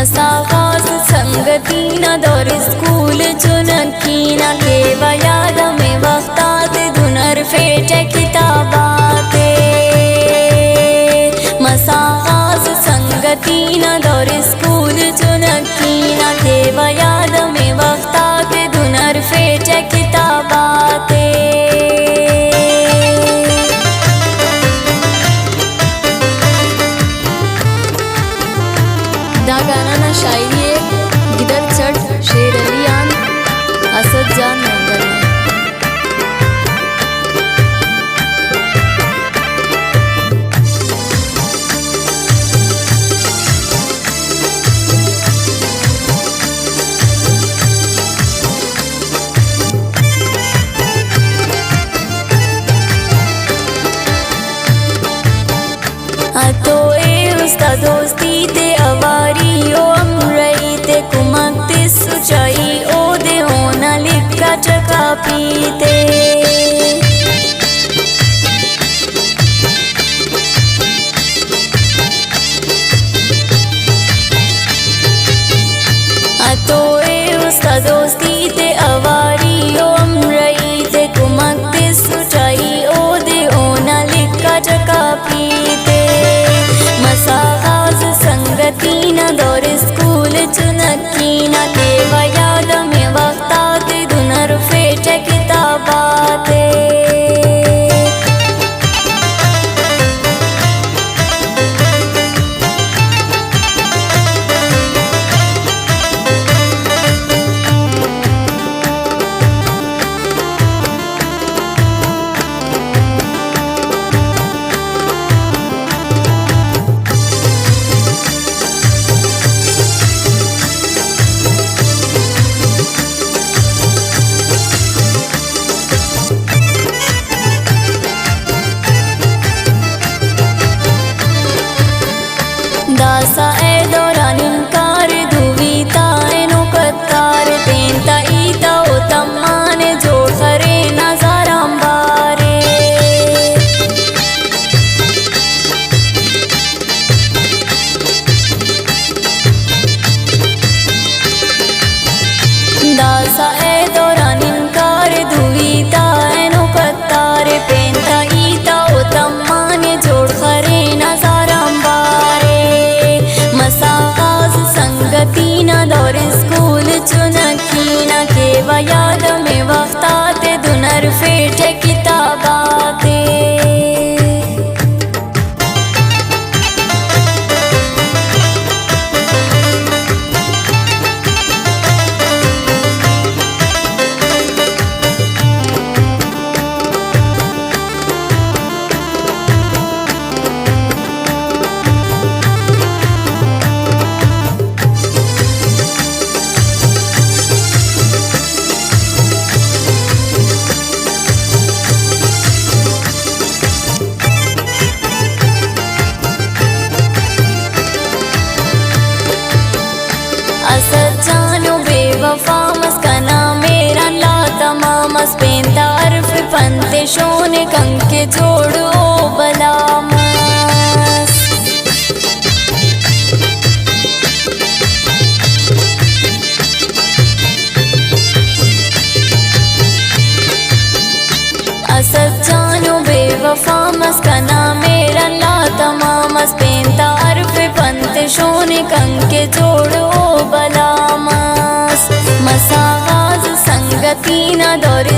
मसागास संगतीना दौर स्कूल चुनकीना केवा याद में वक्तात दुनर फेट किताबाते मसागास संगतीना दौर स्कूल चुनकीना केवा याद में वक्तात दुनर फेट किताबाते दा गाना ना शायरी गिदर चट शेर अलियान असद जान मंगल तो उस्ता दोस्ती ते अवारी ओ अमरई ते कुमकते सुचाई ओ दे होना लिखा चका पीते तो उस्ता दोस्ती ते अवारी ओ अमरई ते कुमकते सुचाई ओ दे होना लिखा चका पीते मसागास संगतीना दौर स्कूल चुनकीना केवा याद में वक्तात दुनर फेट किताबाते दासा ए दौरान इनकार धुवीता एनो कत्तार तेंता ईता ओ तम्माने जोड़ करे नजाराम बारे दासा ए दौरान इनकार धुवीता एनो कत्तार पेंता ईता ओ तम्माने जोड़ करे नजाराम बारे मसागास संगतीना दौर स्कूल चुनकीना केवा याद में वक्तात दुनर फेट किताबाते असद जानो बेवफा मस्कना मेरा ला तमामस पेंता अर्फ पंते शोने कंके जोड़ो बलामस असद जानो बेवफा मस्कना मेरा ला तमामस पेंता अर्फ पंते शोने कंके जोड़ो बलामस मसागास संगतीना दौर